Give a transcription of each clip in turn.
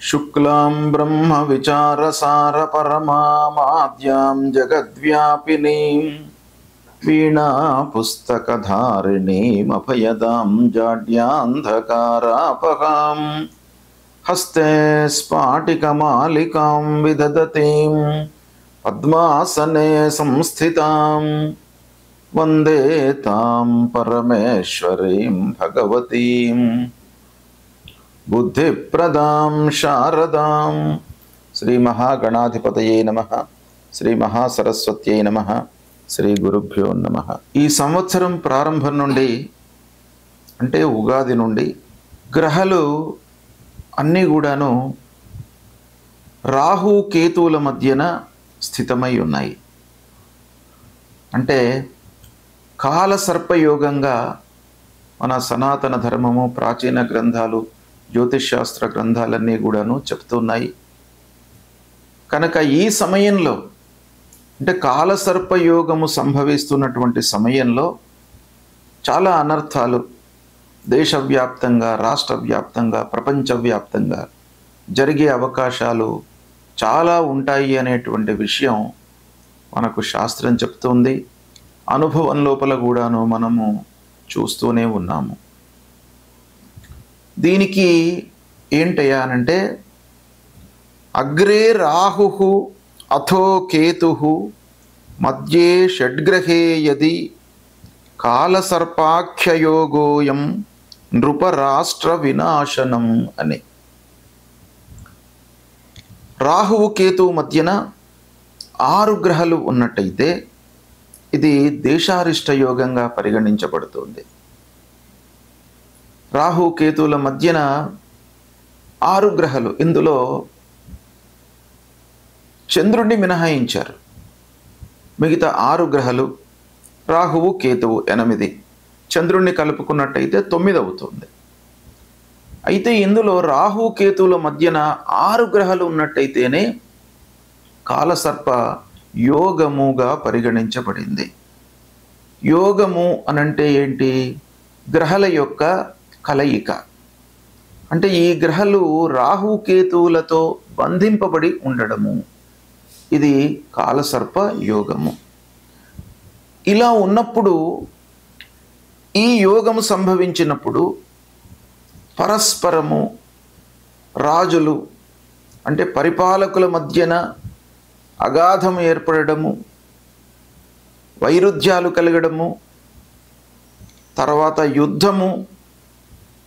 शुक्लां ब्रह्म विचारसार परमामाद्यां जगद्व्यापिनीं वीणा पुस्तकधारिणीम् अभयदां जाड्यान्धकारापहां हस्ते स्फाटिकमालिकां विदधतीं पद्मासने संस्थितां वन्दे तां परमेश्वरीं भगवतीं बुद्धिप्रदां शारदां। श्री महागणाधिपतये नमः। श्री महासरस्वत्यै नमः। శ్రీ గురుభ్యో నమః। ఈ సంవత్సరం ప్రారంభం నుండి అంటే ఉగాది నుండి గ్రహాలు అన్నీ కూడాను రాహు కేతువుల మధ్యన స్థితమై ఉన్నాయి. అంటే కాలసర్పయోగంగా మన సనాతన ధర్మము, ప్రాచీన గ్రంథాలు, జ్యోతిష్శాస్త్ర గ్రంథాలన్నీ కూడాను చెప్తున్నాయి. కనుక ఈ సమయంలో అంటే కాలసర్పయోగము సంభవిస్తున్నటువంటి సమయంలో చాలా అనర్థాలు దేశవ్యాప్తంగా, రాష్ట్రవ్యాప్తంగా, ప్రపంచవ్యాప్తంగా జరిగే అవకాశాలు చాలా ఉంటాయి అనేటువంటి విషయం మనకు శాస్త్రం చెప్తుంది. అనుభవం లోపల కూడాను మనము చూస్తూనే ఉన్నాము. దీనికి ఏంటయ్యా అనంటే అగ్రే రాహు అథో కేతు మధ్యే షడ్గ్రహే యది కాలసర్పాఖ్యయోగోయం నృపరాష్ట్ర వినాశనం అని. రాహువు కేతువు మధ్యన 6 గ్రహాలు ఉన్నట్టయితే ఇది దేశారిష్ట యోగంగా పరిగణించబడుతుంది. రాహు కేతువుల మధ్యన 6 గ్రహాలు, ఇందులో చంద్రుడిని మినహాయించారు. మిగతా 6 గ్రహాలు రాహువు కేతువు 8, చంద్రుడిని కలుపుకున్నట్టయితే 9 అవుతుంది. అయితే ఇందులో రాహు కేతువుల మధ్యన 6 గ్రహాలు ఉన్నట్టయితేనే కాలసర్ప యోగముగా పరిగణించబడింది. యోగము అనంటే ఏంటి? గ్రహాల యొక్క కలయిక. అంటే ఈ గ్రహాలు రాహు కేతువులతో బంధింపబడి ఉండడము, ఇది కాలసర్ప యోగము. ఇలా ఉన్నప్పుడు, ఈ యోగము సంభవించినప్పుడు పరస్పరము రాజులు అంటే పరిపాలకుల మధ్యన అగాధం ఏర్పడము, వైరుధ్యాలు కలగడము, తర్వాత యుద్ధము,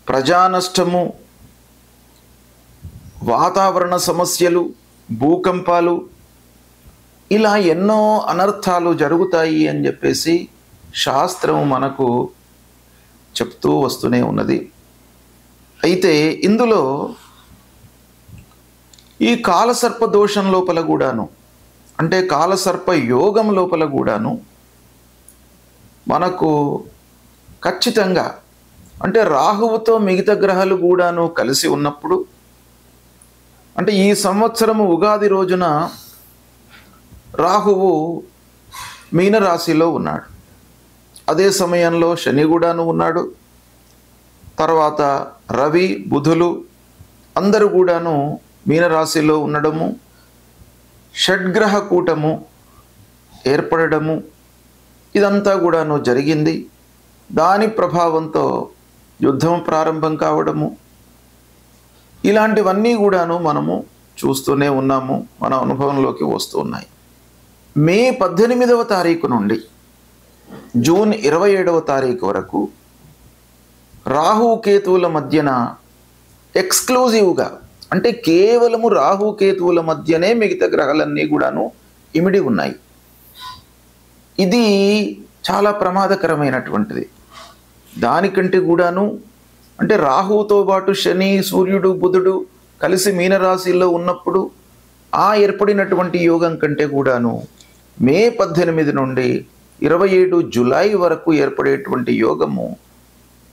ప్రజానష్టము, వాతావరణ సమస్యలు, భూకంపాలు, ఇలా ఎన్నో అనర్థాలు జరుగుతాయి అని చెప్పేసి శాస్త్రం మనకు చెప్తూ వస్తూనే ఉన్నది. అయితే ఇందులో ఈ కాలసర్ప దోషం లోపల కూడాను అంటే కాలసర్ప యోగం లోపల కూడాను మనకు ఖచ్చితంగా అంటే రాహువుతో మిగతా గ్రహాలు కూడాను కలిసి ఉన్నప్పుడు, అంటే ఈ సంవత్సరము ఉగాది రోజున రాహువు మీనరాశిలో ఉన్నాడు. అదే సమయంలో శని కూడాను ఉన్నాడు. తర్వాత రవి, బుధులు అందరూ కూడాను మీనరాశిలో ఉండడము, షడ్గ్రహ కూటము ఏర్పడము, ఇదంతా కూడాను జరిగింది. దాని ప్రభావంతో యుద్ధం ప్రారంభం కావడము, ఇలాంటివన్నీ కూడాను మనము చూస్తూనే ఉన్నాము, మన అనుభవంలోకి వస్తున్నాయి. మే 18వ తారీఖు నుండి జూన్ 27వ తారీఖు వరకు రాహు కేతువుల మధ్యన ఎక్స్క్లూజివ్గా అంటే కేవలము రాహు కేతువుల మధ్యనే మిగతా గ్రహాలన్నీ కూడాను ఇమిడి ఉన్నాయి. ఇది చాలా ప్రమాదకరమైనటువంటిది. దానికంటే కూడాను అంటే రాహువుతో పాటు శని, సూర్యుడు, బుధుడు కలిసి మీనరాశిలో ఉన్నప్పుడు ఆ ఏర్పడినటువంటి యోగం కంటే కూడాను మే 18 నుండి 27 జూలై వరకు ఏర్పడేటువంటి యోగము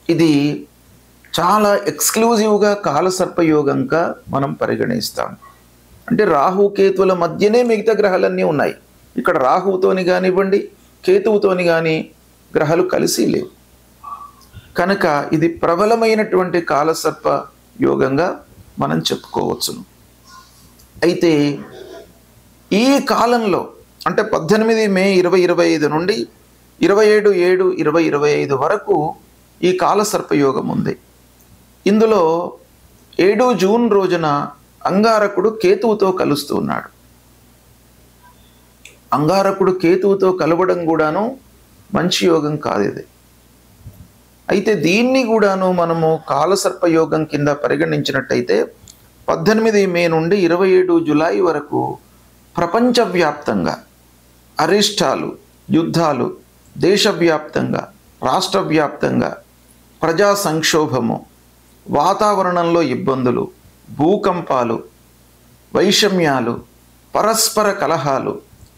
ఇది చాలా ఎక్స్క్లూజివ్గా కాలసర్పయోగంగా మనం పరిగణిస్తాం. అంటే రాహు కేతువుల మధ్యనే మిగతా గ్రహాలన్నీ ఉన్నాయి. ఇక్కడ రాహువుతోని కానివ్వండి, కేతువుతోని కానీ గ్రహాలు కలిసి లేవు. కనుక ఇది ప్రబలమైనటువంటి కాలసర్ప యోగంగా మనం చెప్పుకోవచ్చును. అయితే ఈ కాలంలో అంటే 18 మే 2025 నుండి 27/7/2025 వరకు ఈ కాలసర్పయోగం ఉంది. ఇందులో 7 జూన్ రోజున అంగారకుడు కేతువుతో కలుస్తూ ఉన్నాడు. అంగారకుడు కేతువుతో కలవడం కూడాను మంచి యోగం కాదు ఇది. అయితే దీన్ని కూడాను మనము కాలసర్పయోగం కింద పరిగణించినట్టయితే 18 మే నుండి 27 జూలై వరకు ప్రపంచవ్యాప్తంగా అరిష్టాలు, యుద్ధాలు, దేశవ్యాప్తంగా, రాష్ట్రవ్యాప్తంగా ప్రజా సంక్షోభము, వాతావరణంలో ఇబ్బందులు, భూకంపాలు, వైషమ్యాలు, పరస్పర కలహాలు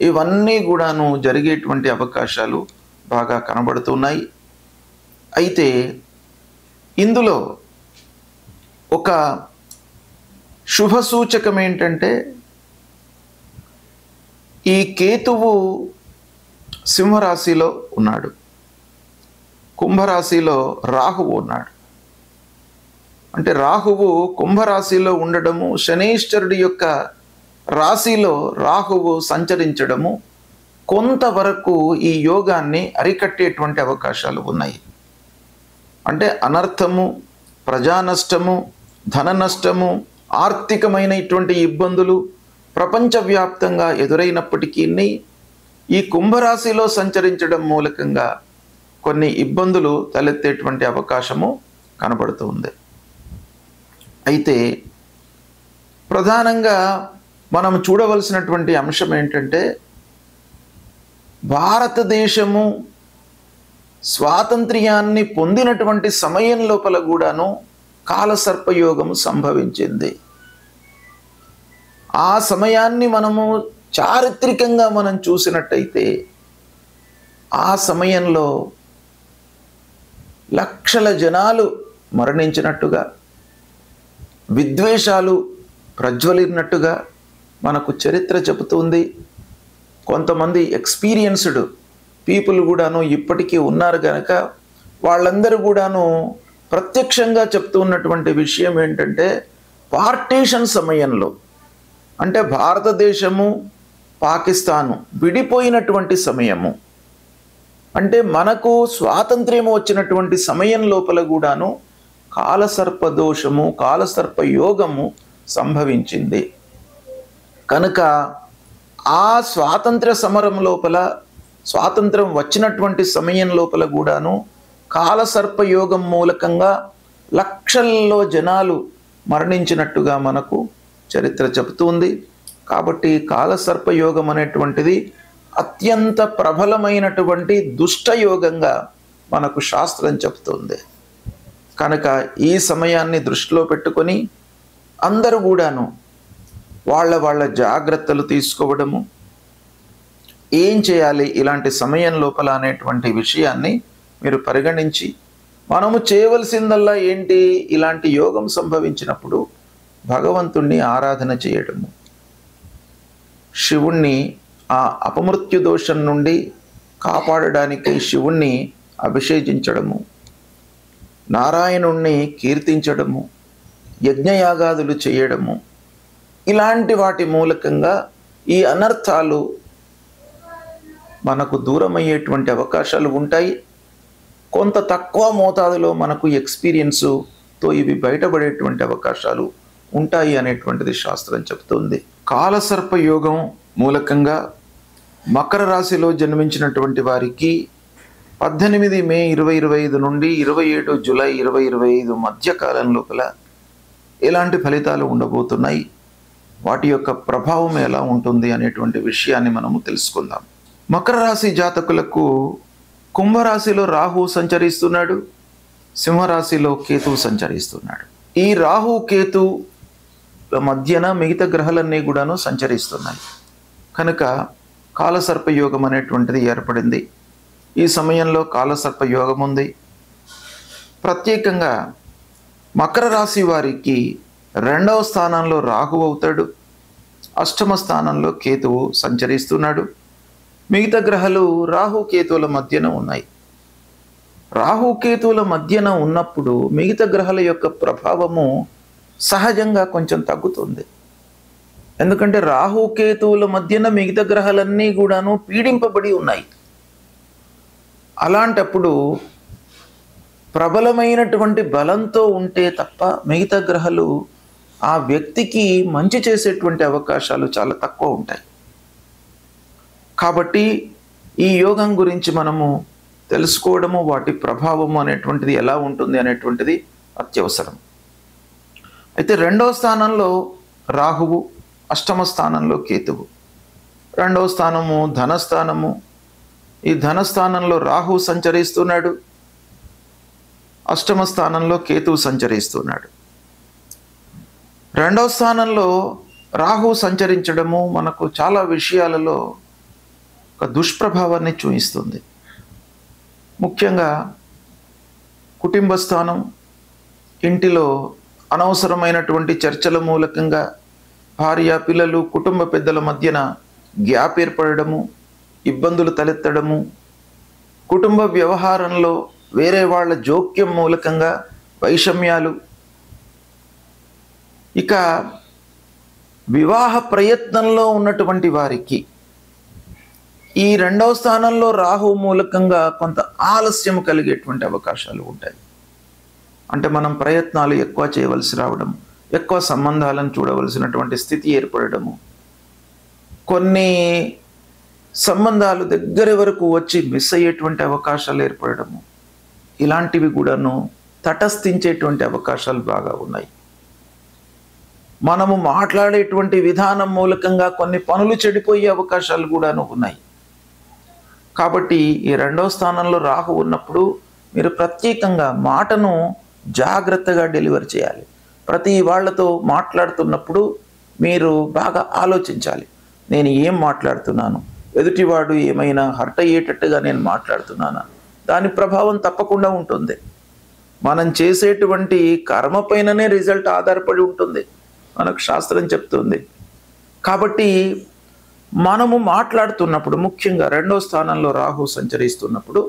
ఇవన్నీ కూడాను జరిగేటువంటి అవకాశాలు బాగా కనబడుతున్నాయి. అయితే ఇందులో ఒక శుభ సూచకం ఏంటంటే ఈ కేతువు సింహరాశిలో ఉన్నాడు, కుంభరాశిలో రాహువు ఉన్నాడు. అంటే రాహువు కుంభరాశిలో ఉండడము, శనీశ్వరుడి యొక్క రాశిలో రాహువు సంచరించడము కొంతవరకు ఈ యోగాన్ని అరికట్టేటువంటి అవకాశాలు ఉన్నాయి. అంటే అనర్థము, ప్రజానష్టము, ధన నష్టము, ఆర్థికమైన ఇటువంటి ఇబ్బందులు ప్రపంచవ్యాప్తంగా ఎదురైనప్పటికీ ఈ కుంభరాశిలో సంచరించడం మూలకంగా కొన్ని ఇబ్బందులు తలెత్తేటువంటి అవకాశము కనబడుతుంది. అయితే ప్రధానంగా మనం చూడవలసినటువంటి అంశం ఏంటంటే భారతదేశము స్వాతంత్ర్యాన్ని పొందినటువంటి సమయం లోపల కూడాను కాలసర్పయోగము సంభవించింది. ఆ సమయాన్ని మనము చారిత్రికంగా మనం చూసినట్టయితే ఆ సమయంలో లక్షల జనాలు మరణించినట్టుగా, విద్వేషాలు ప్రజ్వలినట్టుగా మనకు చరిత్ర చెబుతుంది. కొంతమంది ఎక్స్పీరియన్స్డ్ పీపుల్ కూడాను ఇప్పటికీ ఉన్నారు కనుక వాళ్ళందరూ కూడాను ప్రత్యక్షంగా చెప్తూ ఉన్నటువంటి విషయం ఏంటంటే పార్టీషన్ సమయంలో, అంటే భారతదేశము పాకిస్తాను విడిపోయినటువంటి సమయము, అంటే మనకు స్వాతంత్ర్యం వచ్చినటువంటి సమయం లోపల కూడాను కాలసర్పదోషము, కాలసర్పయోగము సంభవించింది. కనుక ఆ స్వాతంత్ర సమరం లోపల, స్వాతంత్రం వచ్చినటువంటి సమయం లోపల కూడాను కాలసర్పయోగం మూలకంగా లక్షల్లో జనాలు మరణించినట్టుగా మనకు చరిత్ర చెబుతుంది. కాబట్టి కాలసర్పయోగం అనేటువంటిది అత్యంత ప్రబలమైనటువంటి దుష్టయోగంగా మనకు శాస్త్రం చెబుతుంది. కనుక ఈ సమయాన్ని దృష్టిలో పెట్టుకొని అందరూ కూడాను వాళ్ళ జాగ్రత్తలు తీసుకోవడము, ఏం చేయాలి ఇలాంటి సమయం లోపల అనేటువంటి విషయాన్ని మీరు పరిగణించి మనము చేయవలసిందల్లా ఏంటి, ఇలాంటి యోగం సంభవించినప్పుడు భగవంతుణ్ణి ఆరాధన చేయడము, శివుణ్ణి ఆ అపమృత్యు దోషం నుండి కాపాడడానికి శివుణ్ణి అభిషేకించడము, నారాయణుణ్ణి కీర్తించడము, యజ్ఞయాగాదులు చేయడము, ఇలాంటి వాటి మూలకంగా ఈ అనర్థాలు మనకు దూరమయ్యేటువంటి అవకాశాలు ఉంటాయి. కొంత తక్కువ మోతాదులో మనకు ఎక్స్పీరియన్స్తో ఇవి బయటపడేటువంటి అవకాశాలు ఉంటాయి అనేటువంటిది శాస్త్రం చెబుతుంది. కాలసర్పయోగం మూలకంగా మకర రాశిలో జన్మించినటువంటి వారికి 18 మే 2025 నుండి 27 జూలై 2025 మధ్య కాలం లోపల ఎలాంటి ఫలితాలు ఉండబోతున్నాయి, వాటి యొక్క ప్రభావం ఎలా ఉంటుంది అనేటువంటి విషయాన్ని మనము తెలుసుకుందాం. మకర రాశి జాతకులకు కుంభరాశిలో రాహు సంచరిస్తున్నాడు, సింహరాశిలో కేతువు సంచరిస్తున్నాడు. ఈ రాహు కేతు మధ్యన మిగతా గ్రహాలన్నీ కూడాను సంచరిస్తున్నాయి. కనుక కాలసర్పయోగం అనేటువంటిది ఏర్పడింది. ఈ సమయంలో కాలసర్పయోగం ఉంది. ప్రత్యేకంగా మకర రాశి వారికి 2వ స్థానంలో రాహు అవుతాడు, అష్టమ స్థానంలో కేతువు సంచరిస్తున్నాడు. మిగతా గ్రహాలు రాహుకేతువుల మధ్యన ఉన్నాయి. రాహుకేతువుల మధ్యన ఉన్నప్పుడు మిగతా గ్రహాల యొక్క ప్రభావము సహజంగా కొంచెం తగ్గుతుంది. ఎందుకంటే రాహుకేతువుల మధ్యన మిగతా గ్రహాలన్నీ కూడాను పీడింపబడి ఉన్నాయి. అలాంటప్పుడు ప్రబలమైనటువంటి బలంతో ఉంటే తప్ప మిగతా గ్రహాలు ఆ వ్యక్తికి మంచి చేసేటువంటి అవకాశాలు చాలా తక్కువ ఉంటాయి. కాబట్టి ఈ యోగం గురించి మనము తెలుసుకోవడము, వాటి ప్రభావము అనేటువంటిది ఎలా ఉంటుంది అనేటువంటిది అత్యవసరం. అయితే 2వ స్థానంలో రాహువు, అష్టమ స్థానంలో కేతువు. 2వ స్థానము ధనస్థానము. ఈ ధనస్థానంలో రాహువు సంచరిస్తున్నాడు, అష్టమ స్థానంలో కేతువు సంచరిస్తున్నాడు. 2వ స్థానంలో రాహువు సంచరించడము మనకు చాలా విషయాలలో ఒక దుష్ప్రభావాన్ని చూపిస్తుంది. ముఖ్యంగా కుటుంబ స్థానం, ఇంటిలో అనవసరమైనటువంటి చర్చల మూలకంగా భార్య, పిల్లలు, కుటుంబ పెద్దల మధ్యన గ్యాప్ ఏర్పడము, ఇబ్బందులు తలెత్తడము, కుటుంబ వ్యవహారంలో వేరే వాళ్ళ జోక్యం మూలకంగా వైషమ్యాలు, ఇక వివాహ ప్రయత్నంలో ఉన్నటువంటి వారికి ఈ 2వ స్థానంలో రాహు మూలకంగా కొంత ఆలస్యం కలిగేటువంటి అవకాశాలు ఉంటాయి. అంటే మనం ప్రయత్నాలు ఎక్కువ చేయవలసి రావడం, ఎక్కువ సంబంధాలను చూడవలసినటువంటి స్థితి ఏర్పడము, కొన్ని సంబంధాలు దగ్గర వరకు వచ్చి మిస్ అయ్యేటువంటి అవకాశాలు ఏర్పడము, ఇలాంటివి కూడాను తటస్థించేటువంటి అవకాశాలు బాగా ఉన్నాయి. మనము మాట్లాడేటువంటి విధానం మూలకంగా కొన్ని పనులు చెడిపోయే అవకాశాలు కూడాను ఉన్నాయి. కాబట్టి ఈ 2వ స్థానంలో రాహు ఉన్నప్పుడు మీరు ప్రత్యేకంగా మాటను జాగ్రత్తగా డెలివర్ చేయాలి. ప్రతి వాళ్ళతో మాట్లాడుతున్నప్పుడు మీరు బాగా ఆలోచించాలి, నేను ఏం మాట్లాడుతున్నాను, ఎదుటివాడు ఏమైనా హర్ట్ అయ్యేటట్టుగా నేను మాట్లాడుతున్నానా, దాని ప్రభావం తప్పకుండా ఉంటుంది. మనం చేసేటువంటి కర్మ పైననే రిజల్ట్ ఆధారపడి ఉంటుంది, మనకు శాస్త్రం చెప్తుంది. కాబట్టి మనము మాట్లాడుతున్నప్పుడు, ముఖ్యంగా 2వ స్థానంలో రాహు సంచరిస్తున్నప్పుడు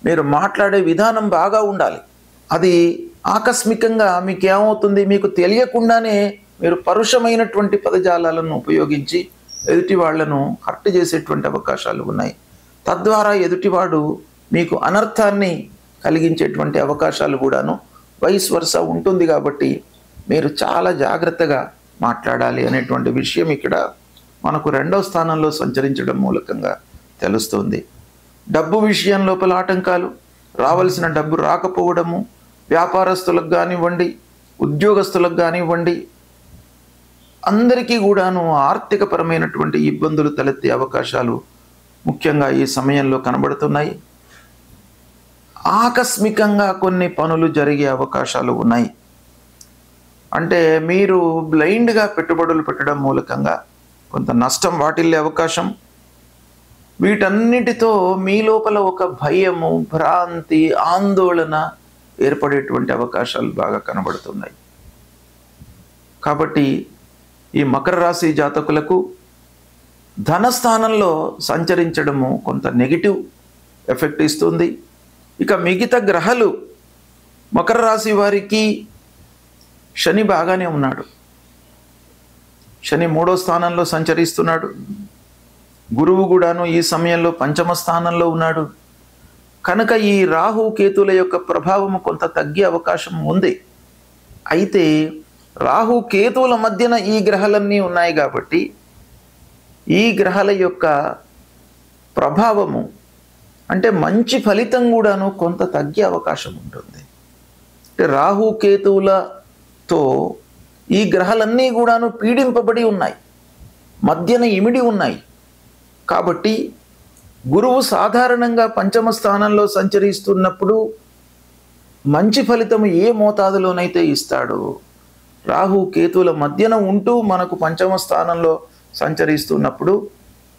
మీరు మాట్లాడే విధానం బాగా ఉండాలి. అది ఆకస్మికంగా మీకు ఏమవుతుంది, మీకు తెలియకుండానే మీరు పరుషమైనటువంటి పదజాలాలను ఉపయోగించి ఎదుటి వాళ్లను హర్ట్ చేసేటువంటి అవకాశాలు ఉన్నాయి. తద్వారా ఎదుటివాడు మీకు అనర్థాన్ని కలిగించేటువంటి అవకాశాలు కూడాను వైస్ వర్స ఉంటుంది. కాబట్టి మీరు చాలా జాగ్రత్తగా మాట్లాడాలి అనేటువంటి విషయం ఇక్కడ మనకు 2వ స్థానంలో సంచరించడం మూలకంగా తెలుస్తుంది. డబ్బు విషయం లోపల ఆటంకాలు, రావాల్సిన డబ్బు రాకపోవడము, వ్యాపారస్తులకు కానివ్వండి, ఉద్యోగస్తులకు కానివ్వండి, అందరికీ కూడాను ఆర్థికపరమైనటువంటి ఇబ్బందులు తలెత్తే అవకాశాలు ముఖ్యంగా ఈ సమయంలో కనబడుతున్నాయి. ఆకస్మికంగా కొన్ని పనులు జరిగే అవకాశాలు ఉన్నాయి. అంటే మీరు బ్లైండ్గా పెట్టుబడులు పెట్టడం మూలకంగా కొంత నష్టం వాటిల్లే అవకాశం. వీటన్నిటితో మీ లోపల ఒక భయము, భ్రాంతి, ఆందోళన ఏర్పడేటువంటి అవకాశాలు బాగా కనబడుతున్నాయి. కాబట్టి ఈ మకర రాశి జాతకులకు ధనస్థానంలో సంచరించడము కొంత నెగిటివ్ ఎఫెక్ట్ ఇస్తుంది. ఇక మిగతా గ్రహాలు, మకర రాశి వారికి శని బాగానే ఉన్నాడు, శని 3వ స్థానంలో సంచరిస్తున్నాడు. గురువు కూడాను ఈ సమయంలో 5వ స్థానంలో ఉన్నాడు. కనుక ఈ రాహు కేతుల యొక్క ప్రభావము కొంత తగ్గే అవకాశం ఉంది. అయితే రాహు కేతువుల మధ్యన ఈ గ్రహాలన్నీ ఉన్నాయి కాబట్టి ఈ గ్రహాల యొక్క ప్రభావము అంటే మంచి ఫలితం కూడాను కొంత తగ్గే అవకాశం ఉంటుంది. అంటే రాహు కేతువులతో ఈ గ్రహాలన్నీ కూడాను పీడింపబడి ఉన్నాయి, మధ్యన ఇమిడి ఉన్నాయి. కాబట్టి గురువు సాధారణంగా 5వ స్థానంలో సంచరిస్తున్నప్పుడు మంచి ఫలితం ఏ మోతాదులోనైతే ఇస్తాడో, రాహు కేతువుల మధ్యన ఉంటూ మనకు 5వ స్థానంలో సంచరిస్తున్నప్పుడు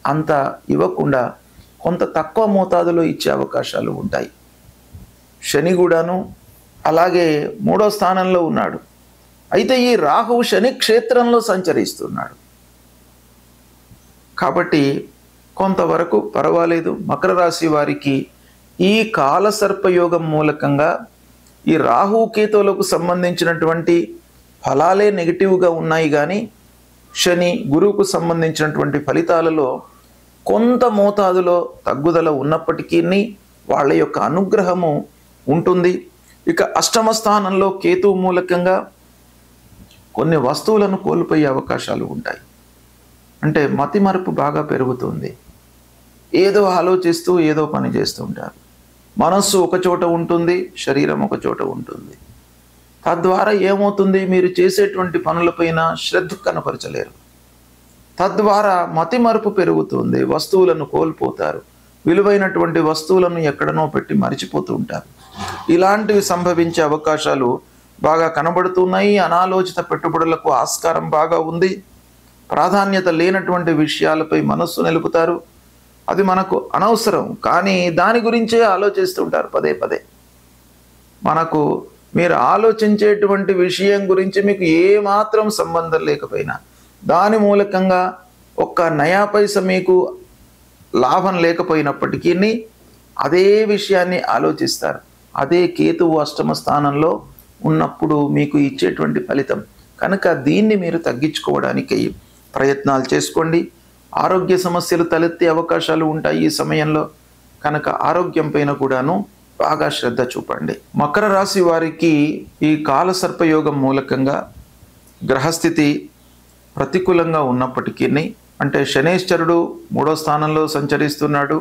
అంత ఇవ్వకుండా కొంత తక్కువ మోతాదులో ఇచ్చే అవకాశాలు ఉంటాయి. శని కూడాను అలాగే 3వ స్థానంలో ఉన్నాడు. అయితే ఈ రాహువు శని క్షేత్రంలో సంచరిస్తున్నాడు కాబట్టి కొంతవరకు పర్వాలేదు. మకర రాశి వారికి ఈ కాలసర్పయోగం మూలకంగా ఈ రాహు కేతువులకు సంబంధించినటువంటి ఫలాలే నెగిటివ్గా ఉన్నాయి, కానీ శని, గురువుకు సంబంధించినటువంటి ఫలితాలలో కొంత మోతాదులో తగ్గుదల ఉన్నప్పటికీ వాళ్ళ యొక్క అనుగ్రహము ఉంటుంది. ఇక అష్టమ స్థానంలో కేతువు మూలకంగా కొన్ని వస్తువులను కోల్పోయే అవకాశాలు ఉంటాయి. అంటే మతిమరుపు బాగా పెరుగుతుంది. ఏదో ఆలోచిస్తూ ఏదో పని చేస్తూ ఉంటారు. మనస్సు ఒక చోట ఉంటుంది, శరీరం ఒక చోట ఉంటుంది. తద్వారా ఏమవుతుంది, మీరు చేసేటువంటి పనులపైన శ్రద్ధ కనపరచలేరు. తద్వారా మతిమరుపు పెరుగుతుంది, వస్తువులను కోల్పోతారు, విలువైనటువంటి వస్తువులను ఎక్కడనో పెట్టి మరిచిపోతూ ఉంటారు. ఇలాంటివి సంభవించే అవకాశాలు బాగా కనబడుతున్నాయి. అనాలోచిత పెట్టుబడులకు ఆస్కారం బాగా ఉంది. ప్రాధాన్యత లేనటువంటి విషయాలపై మనస్సు నిలుపుతారు. అది మనకు అనవసరం, కానీ దాని గురించే ఆలోచిస్తుంటారు పదే పదే. మనకు మీరు ఆలోచించేటువంటి విషయం గురించి మీకు ఏమాత్రం సంబంధం లేకపోయినా, దాని మూలకంగా ఒక్క నయా పైస మీకు లాభం లేకపోయినప్పటికీ అదే విషయాన్ని ఆలోచిస్తారు. అదే కేతువు అష్టమ స్థానంలో ఉన్నప్పుడు మీకు ఇచ్చేటువంటి ఫలితం. కనుక దీన్ని మీరు తగ్గించుకోవడానికి ప్రయత్నాలు చేసుకోండి. ఆరోగ్య సమస్యలు తలెత్తే అవకాశాలు ఉంటాయి ఈ సమయంలో. కనుక ఆరోగ్యం పైన కూడాను బాగా శ్రద్ధ చూపండి. మకర రాశి వారికి ఈ కాలసర్పయోగం మూలకంగా గ్రహస్థితి ప్రతికూలంగా ఉన్నప్పటికీ, అంటే శనేశ్వరుడు 3వ స్థానంలో సంచరిస్తున్నాడు.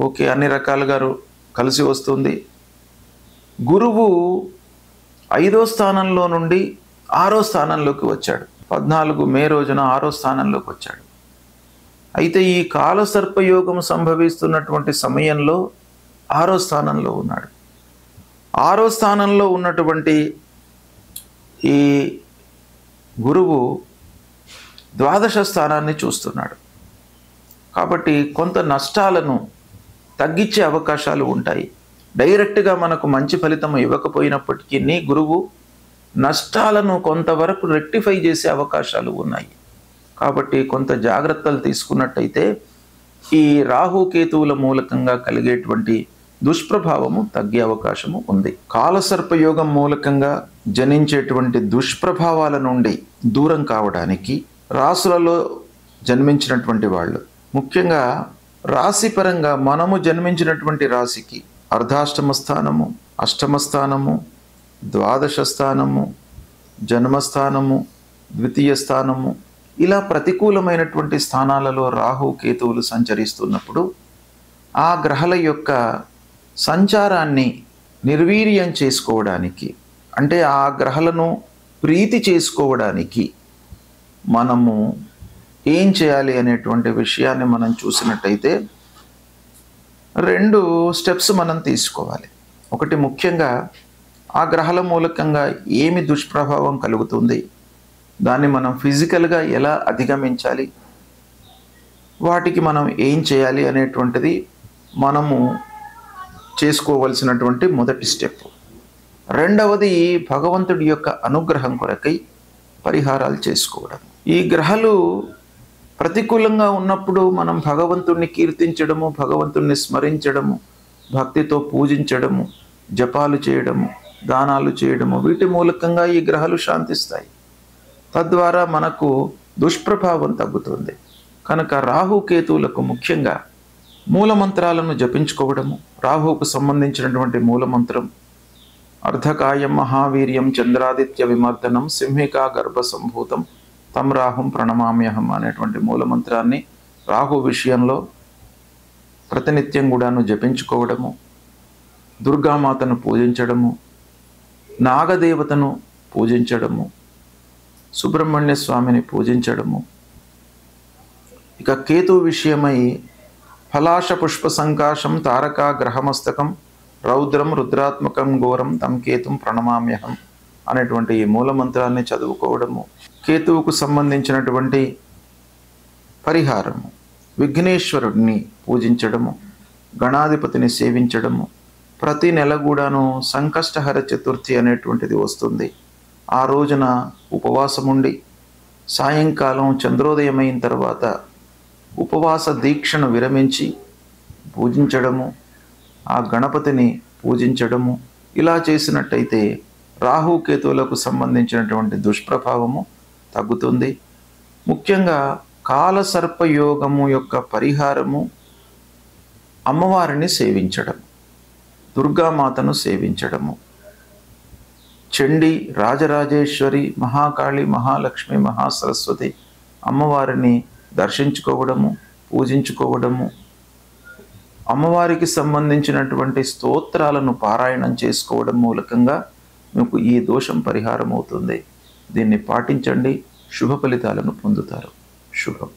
ఓకే, అన్ని రకాలుగా కలిసి వస్తుంది. గురువు 5వ స్థానంలో నుండి 6వ స్థానంలోకి వచ్చాడు. 14 మే రోజున 6వ స్థానంలోకి వచ్చాడు. అయితే ఈ కాలసర్పయోగం సంభవిస్తున్నటువంటి సమయంలో 6వ స్థానంలో ఉన్నాడు. 6వ స్థానంలో ఉన్నటువంటి ఈ గురువు ద్వాదశ స్థానాన్ని చూస్తున్నాడు. కాబట్టి కొంత నష్టాలను తగ్గించే అవకాశాలు ఉంటాయి. డైరెక్ట్గా మనకు మంచి ఫలితం ఇవ్వకపోయినప్పటికీ గురువు నష్టాలను కొంతవరకు రెక్టిఫై చేసే అవకాశాలు ఉన్నాయి. కాబట్టి కొంత జాగ్రత్తలు తీసుకున్నట్టయితే ఈ రాహుకేతువుల మూలకంగా కలిగేటువంటి దుష్ప్రభావము తగ్గే అవకాశము ఉంది. కాలసర్పయోగం మూలకంగా జనించేటువంటి దుష్ప్రభావాల నుండి దూరం కావడానికి రాశులలో జన్మించినటువంటి వాళ్ళు, ముఖ్యంగా రాశిపరంగా మనము జన్మించినటువంటి రాశికి అర్ధాష్టమ స్థానము, అష్టమ స్థానము, ద్వాదశ స్థానము, జన్మస్థానము, ద్వితీయ స్థానము, ఇలా ప్రతికూలమైనటువంటి స్థానాలలో రాహు కేతువులు సంచరిస్తున్నప్పుడు ఆ గ్రహాల యొక్క సంచారాన్ని నిర్వీర్యం చేసుకోవడానికి, అంటే ఆ గ్రహాలను ప్రీతి చేసుకోవడానికి మనము ఏం చేయాలి అనేటువంటి విషయాన్ని మనం చూసినట్టయితే 2 స్టెప్స్ మనం తీసుకోవాలి. ఒకటి, ముఖ్యంగా ఆ గ్రహాల మూలకంగా ఏమి దుష్ప్రభావం కలుగుతుంది, దాన్ని మనం ఫిజికల్గా ఎలా అధిగమించాలి, వాటికి మనం ఏం చేయాలి అనేటువంటిది మనము చేసుకోవలసినటువంటి మొదటి స్టెప్. రెండవది, భగవంతుడి యొక్క అనుగ్రహం కొరకై పరిహారాలు చేసుకోవడం. ఈ గ్రహాలు ప్రతికూలంగా ఉన్నప్పుడు మనం భగవంతుణ్ణి కీర్తించడము, భగవంతుణ్ణి స్మరించడము, భక్తితో పూజించడము, జపాలు చేయడము, దానాలు చేయడము, వీటి మూలకంగా ఈ గ్రహాలు శాంతిస్తాయి. తద్వారా మనకు దుష్ప్రభావం తగ్గుతుంది. కనుక రాహుకేతువులకు ముఖ్యంగా మూలమంత్రాలను జపించుకోవడము. రాహువుకు సంబంధించినటువంటి మూలమంత్రం అర్ధకాయం మహావీర్యం చంద్రాదిత్య విమర్దనం సింహికా గర్భ సంభూతం తం రాహుం ప్రణమామ్యహం అనేటువంటి మూలమంత్రాన్ని రాహు విషయంలో ప్రతినిత్యం కూడాను జపించుకోవడము, దుర్గామాతను పూజించడము, నాగదేవతను పూజించడము, సుబ్రహ్మణ్య స్వామిని పూజించడము. ఇక కేతు విషయమై ఫలాశ పుష్ప సంకాశం తారకా గ్రహమస్తకం రౌద్రం రుద్రాత్మకం ఘోరం తం కేతుం ప్రణమామ్యహం అనేటువంటి ఈ మూలమంత్రాన్ని చదువుకోవడము. కేతువుకు సంబంధించినటువంటి పరిహారము, విఘ్నేశ్వరుడిని పూజించడము, గణాధిపతిని సేవించడము. ప్రతి నెల కూడాను సంకష్టహర చతుర్థి అనేటువంటిది వస్తుంది. ఆ రోజున ఉపవాసం ఉండి సాయంకాలం చంద్రోదయమైన తర్వాత ఉపవాస దీక్షను విరమించి పూజించడము, ఆ గణపతిని పూజించడము. ఇలా చేసినట్టయితే రాహుకేతువులకు సంబంధించినటువంటి దుష్ప్రభావము తగ్గుతుంది. ముఖ్యంగా కాలసర్పయోగము యొక్క పరిహారము అమ్మవారిని సేవించడం, దుర్గామాతను సేవించడము, చండి, రాజరాజేశ్వరి, మహాకాళి, మహాలక్ష్మి, మహాసరస్వతి అమ్మవారిని దర్శించుకోవడము, పూజించుకోవడము, అమ్మవారికి సంబంధించినటువంటి స్తోత్రాలను పారాయణం చేసుకోవడం మూలకంగా మీకు ఈ దోషం పరిహారం అవుతుంది. దీన్ని పాటించండి, శుభ ఫలితాలను పొందుతారు. శుభం.